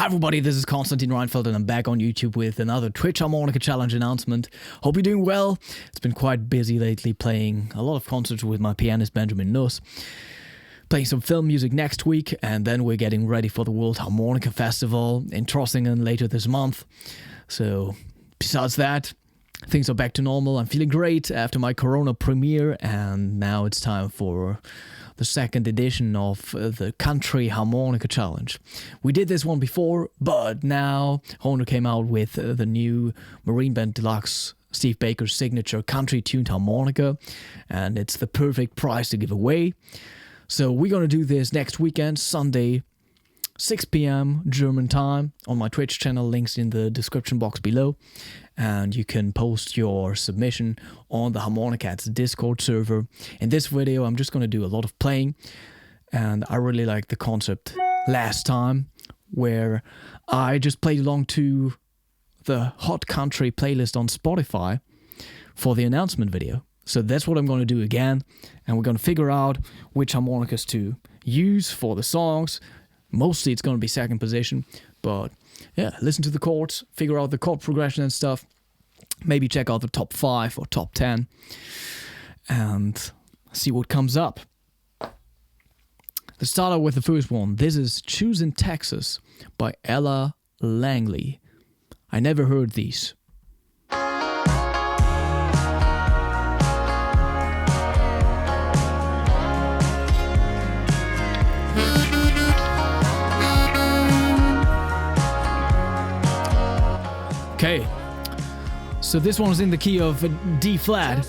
Hi everybody, this is Konstantin Reinfeldt and I'm back on YouTube with another Twitch Harmonica Challenge announcement. Hope you're doing well. It's been quite busy lately playing a lot of concerts with my pianist Benjamin Nuss. Playing some film music next week, and then we're getting ready for the World Harmonica Festival in Trossingen later this month. So besides that, things are back to normal. I'm feeling great after my Corona premiere, and now it's time for the second edition of the Country Harmonica Challenge. We did this one before, but now Hohner came out with the new Marine Band Deluxe Steve Baker signature country-tuned harmonica, and it's the perfect prize to give away. So we're going to do this next weekend, Sunday, 6 p.m. German time, on my Twitch channel, links in the description box below. And you can post your submission on the Harmonicats Discord server. In this video, I'm just going to do a lot of playing. And I really like the concept last time, where I just played along to the Hot Country playlist on Spotify for the announcement video. So that's what I'm going to do again. And we're going to figure out which harmonicas to use for the songs. Mostly it's going to be second position, but yeah, listen to the chords, figure out the chord progression and stuff. Maybe check out the top 5 or top 10 and see what comes up. Let's start out with the first one. This is Choosing Texas by Ella Langley. I never heard these. Okay, so this one is in the key of D flat.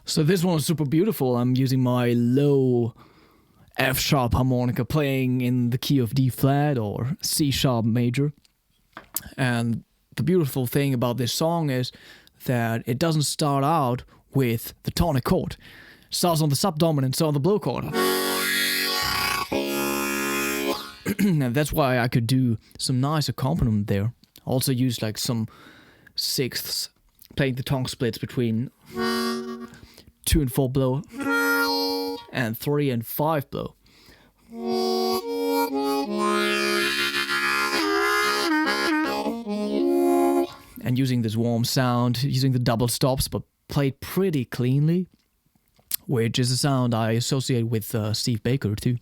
So this one is super beautiful. I'm using my low F sharp harmonica playing in the key of D flat or C sharp major. And the beautiful thing about this song is that it doesn't start out with the tonic chord. It starts on the subdominant, so on the blow chord. And that's why I could do some nice accompaniment there. Also use like some sixths, playing the tongue splits between 2 and 4 blow and 3 and 5 blow. And using this warm sound, using the double stops, but played pretty cleanly, which is a sound I associate with Steve Baker too.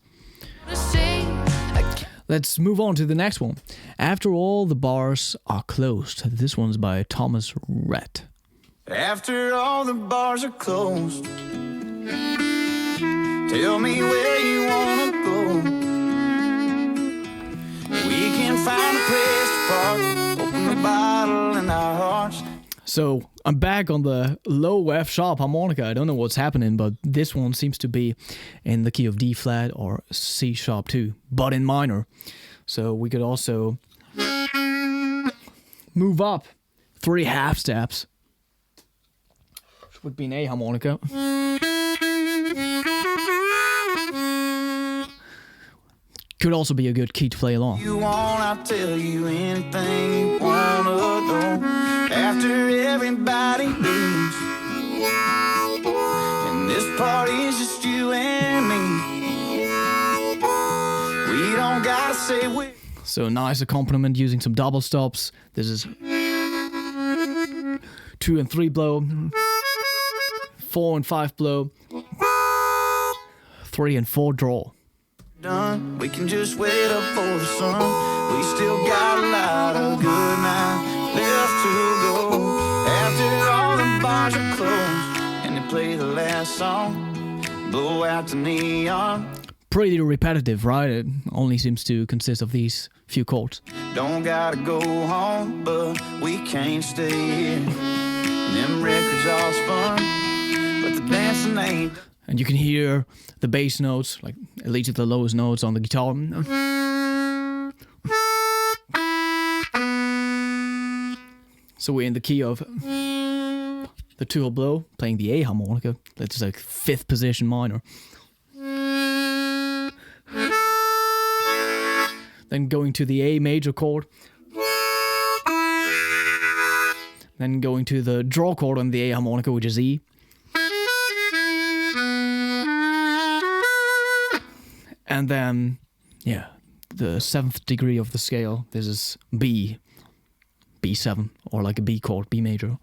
Let's move on to the next one. After All the Bars Are Closed. This one's by Thomas Rhett. After all the bars are closed, tell me where you wanna go. We can find a place to park, open the bottle in our hearts. So I'm back on the low F sharp harmonica. I don't know what's happening, but this one seems to be in the key of D flat or C sharp too, but in minor. So we could also move up 3 half steps. Would be an A harmonica. Could also be a good key to play along. You want, I'll tell you anything you wanna know. After everybody leaves, and this party's just you and me. We don't gotta say we. So nice accompaniment using some double stops. This is 2 and 3 blow. 4 and 5 blow, 3 and 4 draw. Done. We can just wait up for the sun. We still got a lot of good nights left to go. After all the bars are closed and they play the last song, blow out the neon. Pretty repetitive, right? It only seems to consist of these few chords. Don't gotta go home, but we can't stay here. Them records all's fun, but the dancing ain't. And you can hear the bass notes, like at least the lowest notes on the guitar. So we're in the key of the two-hole blow, playing the A harmonica. That's like 5th position minor. Then going to the A major chord. Then going to the draw chord on the A harmonica, which is E. And then, yeah, the 7th degree of the scale. This is B. B7, or like a B chord, B major.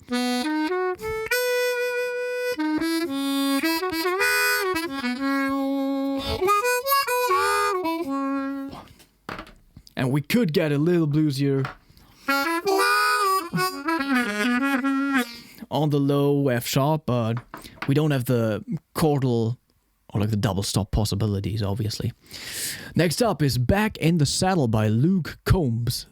And we could get a little bluesier on the low F sharp, but we don't have the chordal or like the double stop possibilities, obviously. Next up is Back in the Saddle by Luke Combs.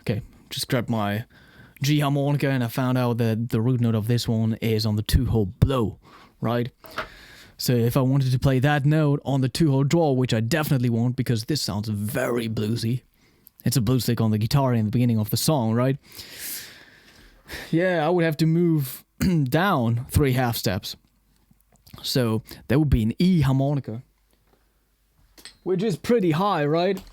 Okay, just grabbed my G harmonica and I found out that the root note of this one is on the 2-hole blow, right? So if I wanted to play that note on the 2-hole draw, which I definitely won't because this sounds very bluesy. It's a blues lick on the guitar in the beginning of the song, right? Yeah, I would have to move down 3 half steps. So that would be an E harmonica, which is pretty high, right?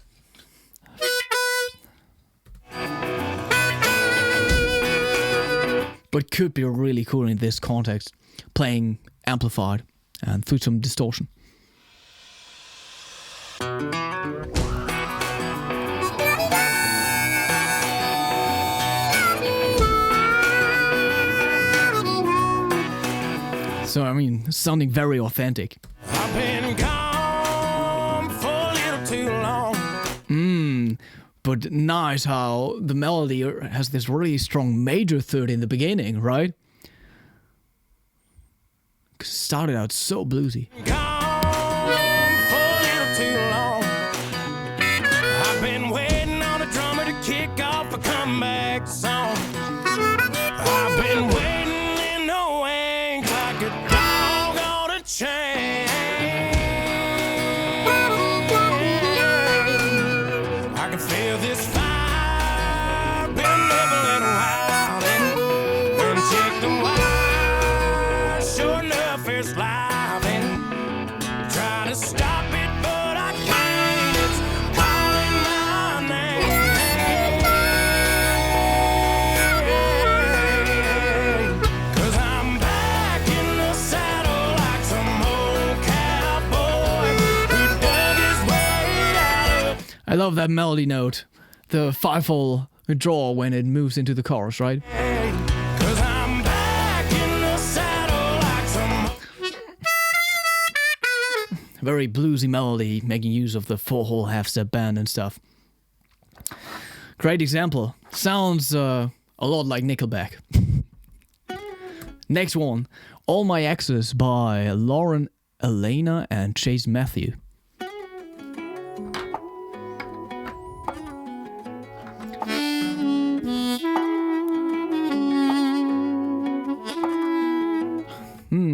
But could be really cool in this context, playing amplified and through some distortion. So, I mean, sounding very authentic. I've been gone for a little too long. But nice how the melody has this really strong major third in the beginning, right? 'Cause it started out so bluesy. Gone for a little too long. I've been waiting on a drummer to kick off a comeback song. I've been waiting in the wings like a dog on a chain. I can feel this fire, been living wild and check them wild. Sure enough, it's live and trying to stop it, but I can't. It's calling my name. 'Cause I'm back in the saddle like some old cowboy who dug his way out of. I love that melody note, the 5-hole draw when it moves into the chorus, right? 'Cause I'm back in the saddle like some. Very bluesy melody, making use of the 4-hole half-step bend and stuff. Great example. Sounds a lot like Nickelback. Next one, All My Exes by Lauren Elena and Chase Matthew.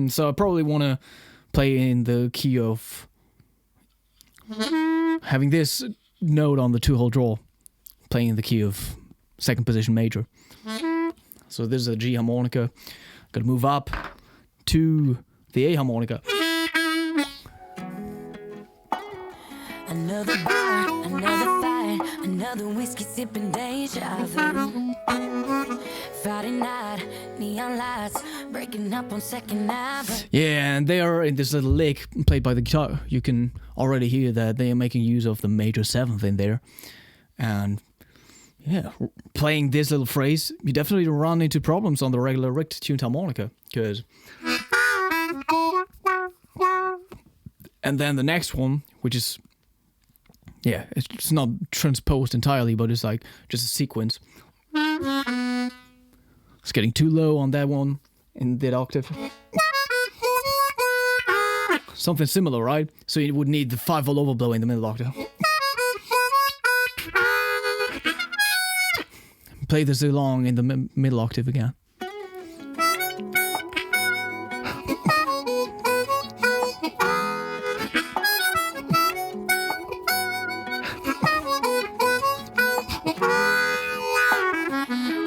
So I probably want to play in the key of having this note on the 2-hole draw, playing in the key of 2nd position major. So this is a G harmonica. Gotta move up to the A harmonica. Another bar, another fight, another whiskey sipping deja vu. Friday night, neon lights, breaking up on 2nd Avenue. Yeah, and they are in this little lick played by the guitar. You can already hear that they are making use of the major 7th in there. And yeah, playing this little phrase, you definitely run into problems on the regular Richter-tuned harmonica. And then the next one, which is, yeah, it's not transposed entirely, but it's like just a sequence. It's getting too low on that one in that octave. something similar, right? So you would need the 5-hole overblow in the middle octave. Play this along in the middle octave again.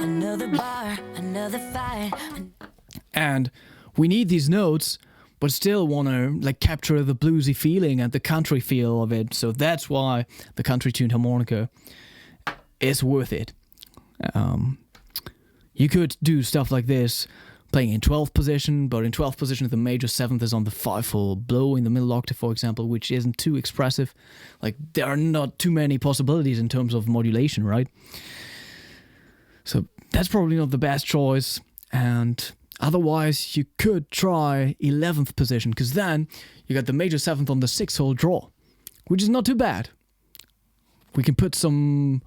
Another bar, another fight. And we need these notes, but still want to like capture the bluesy feeling and the country feel of it. So that's why the country tuned harmonica is worth it. You could do stuff like this playing in 12th position, but in 12th position the major 7th is on the 5-hole blow in the middle octave, for example, which isn't too expressive. Like, there are not too many possibilities in terms of modulation, right? So that's probably not the best choice. And otherwise you could try 11th position, because then you got the major 7th on the 6-hole draw, which is not too bad. We can put some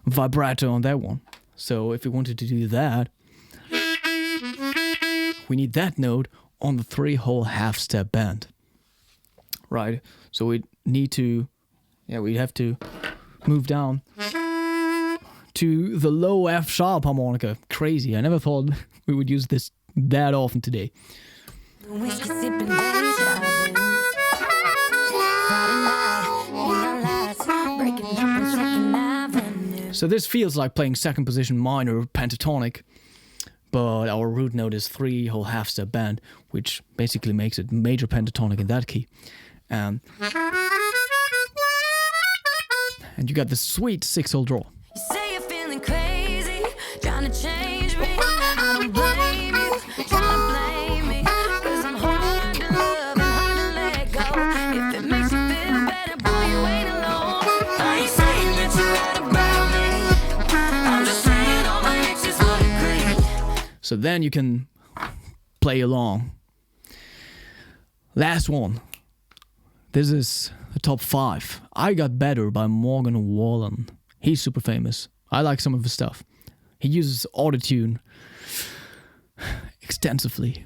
vibrato on that one. So if we wanted to do that, we need that note on the 3-hole half-step bend. Right? So we need to, we have to move down to the low F sharp harmonica. Crazy. I never thought we would use this that often today. Whiskey sipping deja vu. Friday night, neon lights, breaking up on Second Avenue. So this feels like playing second position minor pentatonic, but our root note is 3-hole half-step bend, which basically makes it major pentatonic in that key. And you got the sweet 6-hole draw. You say you're feeling crazy, trying to change me. I don't blame you, trying to blame me. 'Cause I'm hard to love and hard to let go. If it makes you feel better, boy, you ain't alone. I ain't saying that you're right about me. I'm just saying all my exes would agree. So then you can play along. Last one. This is the top 5. I Got Better by Morgan Wallen. He's super famous. I like some of his stuff. He uses autotune extensively.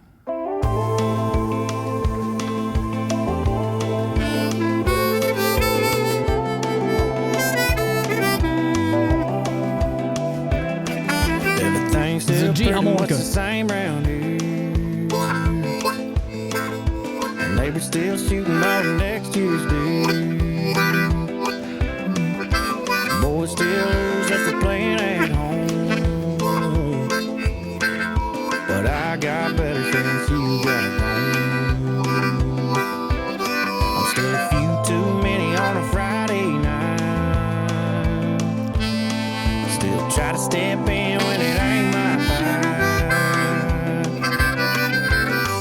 Everything's This is a still G pretty much harmonica. the same round here. And they were still shooting on next Tuesday. Boys still lose after playing at home. But I got better since you got home. I'm still a few too many on a Friday night. Still try to step in when it ain't my time.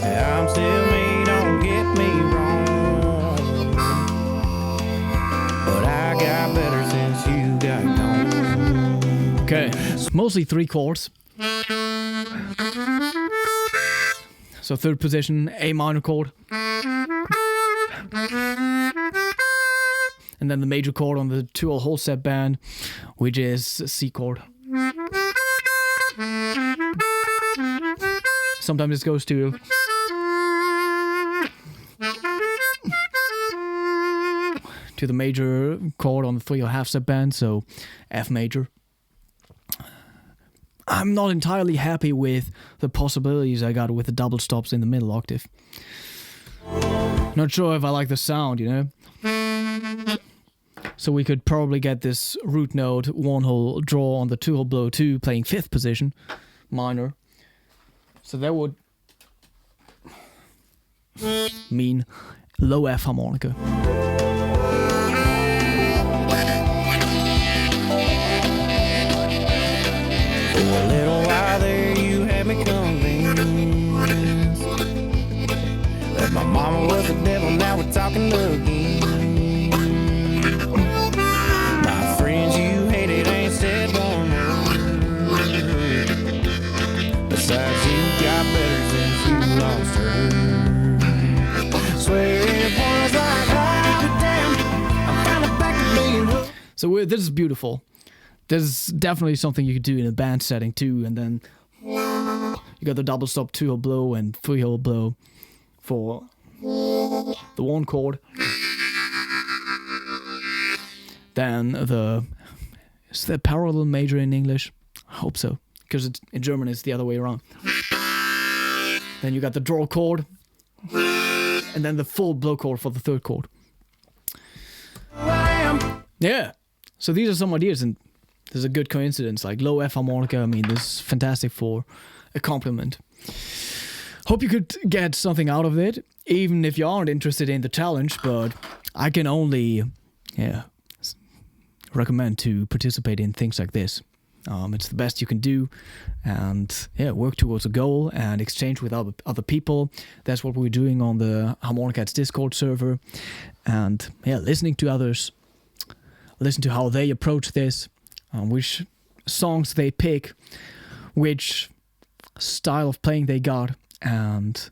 Yeah, I'm still me, don't get me wrong. But I got better since you got gone. Okay, it's mostly 3 chords. So third position, A minor chord. And then the major chord on the 2-hole whole step band, which is C chord. Sometimes this goes to the major chord on the 3-hole half step band, so F major. I'm not entirely happy with the possibilities I got with the double stops in the middle octave. Not sure if I like the sound, you know? So we could probably get this root note 1-hole draw on the 2-hole blow 2 playing 5th position, minor. So that would mean low F harmonica. For a little while there, you had me convinced that my mama was the devil. Now we're talking again. My friends you hated ain't said one word. Besides, you got better since you lost her. Swearing upon us like hot damn. I'm kinda back to being hooked. So this is beautiful. There's definitely something you could do in a band setting too, and then you got the double stop 2-hole blow and 3-hole blow for the 1 chord. Then is the parallel major in English? I hope so, because in German it's the other way around. Then you got the draw chord, and then the full blow chord for the 3rd chord. Yeah, so these are some ideas, and there's a good coincidence, like low F harmonica. I mean, this is fantastic for a compliment. Hope you could get something out of it, even if you aren't interested in the challenge, but I can only, recommend to participate in things like this. It's the best you can do, and work towards a goal and exchange with other people. That's what we're doing on the Harmonicats Discord server, and listening to others, listen to how they approach this, which songs they pick, which style of playing they got, and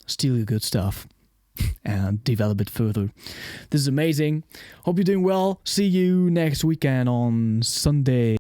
steal your good stuff and develop it further. This is amazing. Hope you're doing well. See you next weekend on Sunday.